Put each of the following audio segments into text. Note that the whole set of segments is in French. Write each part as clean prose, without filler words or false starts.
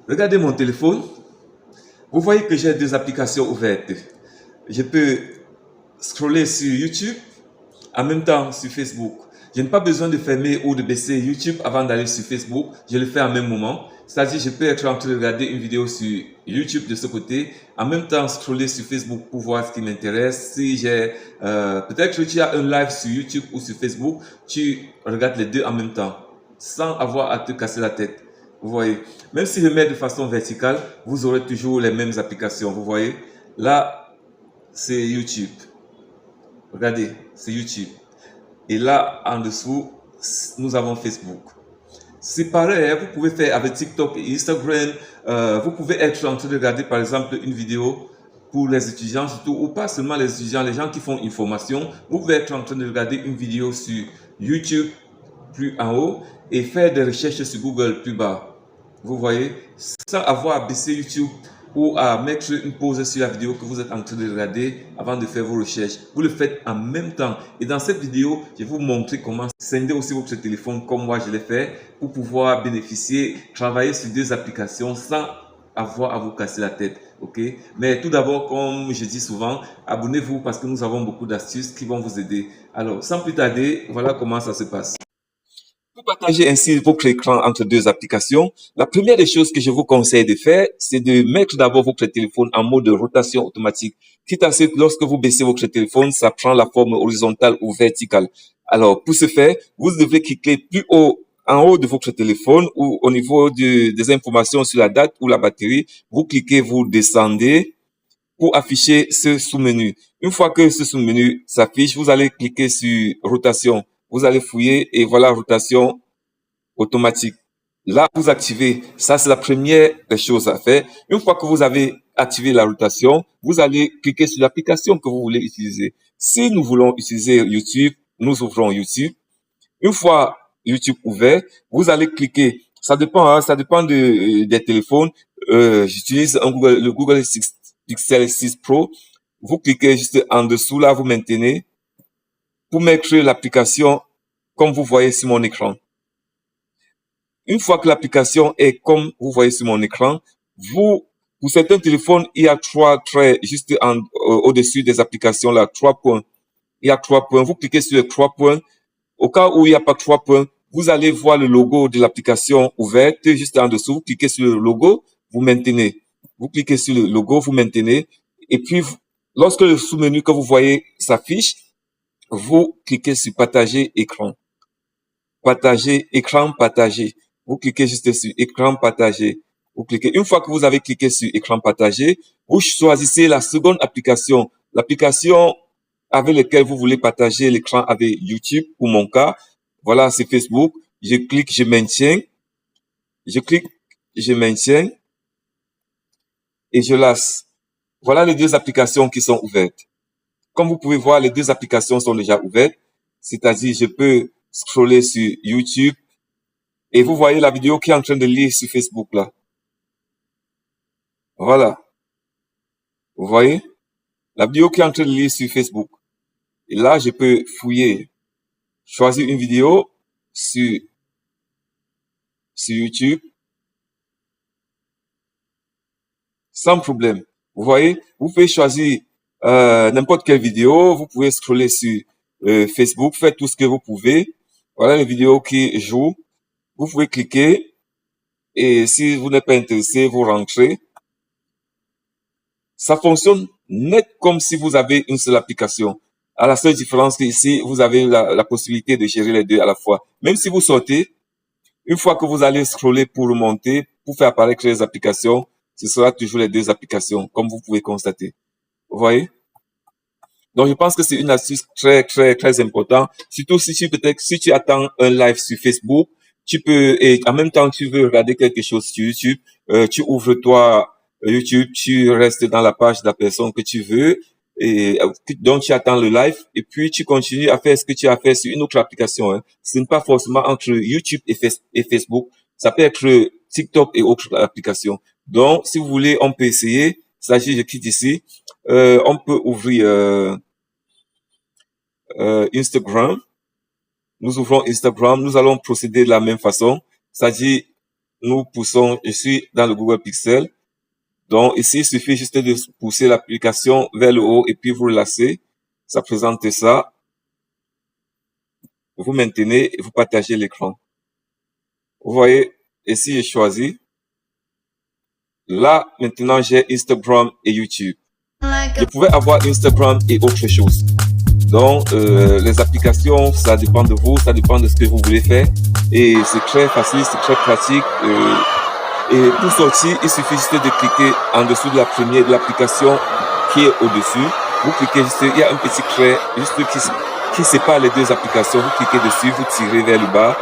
Regardez mon téléphone. Vous voyez que j'ai deux applications ouvertes. Je peux scroller sur YouTube, en même temps sur Facebook. Je n'ai pas besoin de fermer ou de baisser YouTube avant d'aller sur Facebook. Je le fais en même moment. C'est-à-dire, je peux être en train de regarder une vidéo sur YouTube de ce côté, en même temps scroller sur Facebook pour voir ce qui m'intéresse. Si j'ai, peut-être que tu as un live sur YouTube ou sur Facebook, tu regardes les deux en même temps, sans avoir à te casser la tête. Vous voyez, même si je mets de façon verticale, vous aurez toujours les mêmes applications. Vous voyez, là, c'est YouTube. Regardez, c'est YouTube. Et là, en dessous, nous avons Facebook. C'est pareil, vous pouvez faire avec TikTok et Instagram. Vous pouvez être en train de regarder, par exemple, une vidéo pour les étudiants, surtout, ou pas seulement les étudiants, les gens qui font une formation. Vous pouvez être en train de regarder une vidéo sur YouTube, plus en haut, et faire des recherches sur Google, plus bas. Vous voyez, sans avoir à baisser YouTube ou à mettre une pause sur la vidéo que vous êtes en train de regarder avant de faire vos recherches. Vous le faites en même temps. Et dans cette vidéo, je vais vous montrer comment scinder aussi votre téléphone comme moi je l'ai fait pour pouvoir bénéficier, travailler sur deux applications sans avoir à vous casser la tête. Ok? Mais tout d'abord, comme je dis souvent, abonnez-vous parce que nous avons beaucoup d'astuces qui vont vous aider. Alors, sans plus tarder, voilà comment ça se passe. Pour partager ainsi votre écran entre deux applications, la première des choses que je vous conseille de faire, c'est de mettre d'abord votre téléphone en mode de rotation automatique. Quitte à ce que lorsque vous baissez votre téléphone, ça prend la forme horizontale ou verticale. Alors, pour ce faire, vous devez cliquer plus haut, en haut de votre téléphone ou au niveau des informations sur la date ou la batterie. Vous cliquez, vous descendez pour afficher ce sous-menu. Une fois que ce sous-menu s'affiche, vous allez cliquer sur rotation. Vous allez fouiller et voilà rotation automatique. Là, vous activez. Ça, c'est la première des choses à faire. Une fois que vous avez activé la rotation, vous allez cliquer sur l'application que vous voulez utiliser. Si nous voulons utiliser YouTube, nous ouvrons YouTube. Une fois YouTube ouvert, vous allez cliquer. Ça dépend, ça dépend des téléphones. J'utilise le Google Pixel 6 Pro. Vous cliquez juste en dessous, là, vous maintenez pour mettre l'application comme vous voyez sur mon écran. Une fois que l'application est comme vous voyez sur mon écran, pour certains téléphones, il y a trois traits juste au-dessus des applications là, 3 points. Il y a 3 points. Vous cliquez sur les 3 points. Au cas où il n'y a pas 3 points, vous allez voir le logo de l'application ouverte juste en dessous. Vous cliquez sur le logo, vous maintenez. Vous cliquez sur le logo, vous maintenez. Et puis, lorsque le sous-menu que vous voyez s'affiche, vous cliquez sur partager écran. Partager écran, partager. Vous cliquez juste sur écran partagé. Vous cliquez. Une fois que vous avez cliqué sur écran partagé, vous choisissez la seconde application. L'application avec laquelle vous voulez partager l'écran avec YouTube, pour mon cas. Voilà, c'est Facebook. Je clique, je maintiens. Je clique, je maintiens. Et je laisse. Voilà les deux applications qui sont ouvertes. Comme vous pouvez voir, les deux applications sont déjà ouvertes. C'est-à-dire, je peux scroller sur YouTube. Et vous voyez la vidéo qui est en train de lire sur Facebook là. Voilà. Vous voyez la vidéo qui est en train de lire sur Facebook. Et là, je peux fouiller, choisir une vidéo sur YouTube sans problème. Vous voyez, vous pouvez choisir n'importe quelle vidéo. Vous pouvez scroller sur Facebook, faire tout ce que vous pouvez. Voilà les vidéos qui jouent. Vous pouvez cliquer et si vous n'êtes pas intéressé, vous rentrez. Ça fonctionne net comme si vous avez une seule application. À la seule différence qu'ici, vous avez la possibilité de gérer les deux à la fois. Même si vous sortez, une fois que vous allez scroller pour remonter, pour faire apparaître les applications, ce sera toujours les deux applications, comme vous pouvez constater. Vous voyez? Donc, je pense que c'est une astuce très, très, très importante. Surtout si tu attends un live sur Facebook, tu peux, et en même temps, tu veux regarder quelque chose sur YouTube, tu ouvres toi YouTube, tu restes dans la page de la personne que tu veux, et donc tu attends le live, et puis tu continues à faire ce que tu as fait sur une autre application. Hein. Ce n'est pas forcément entre YouTube et Facebook, ça peut être TikTok et autres applications. Donc, si vous voulez, on peut essayer. S'agit, je quitte ici. On peut ouvrir Instagram. Nous ouvrons Instagram. Nous allons procéder de la même façon. C'est-à-dire, nous poussons, je suis dans le Google Pixel. Donc ici, il suffit juste de pousser l'application vers le haut et puis vous relâchez. Ça présente ça. Vous maintenez et vous partagez l'écran. Vous voyez, ici, j'ai choisi. Là, maintenant, j'ai Instagram et YouTube. Je pouvais avoir Instagram et autre chose. Donc, les applications, ça dépend de vous, ça dépend de ce que vous voulez faire. Et c'est très facile, c'est très pratique. Et pour sortir, il suffit juste de cliquer en dessous de la première de l'application qui est au-dessus. Vous cliquez juste, il y a un petit trait juste qui sépare les deux applications. Vous cliquez dessus, vous tirez vers le bas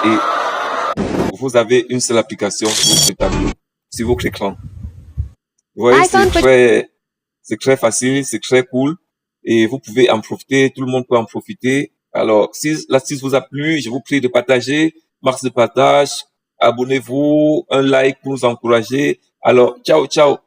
et vous avez une seule application sur votre tableau, sur votre écran. Vous voyez, c'est très facile, c'est très cool et vous pouvez en profiter, tout le monde peut en profiter. Alors, si l'astuce vous a plu, je vous prie de partager, max de partage, abonnez-vous, un like pour nous encourager. Alors, ciao, ciao.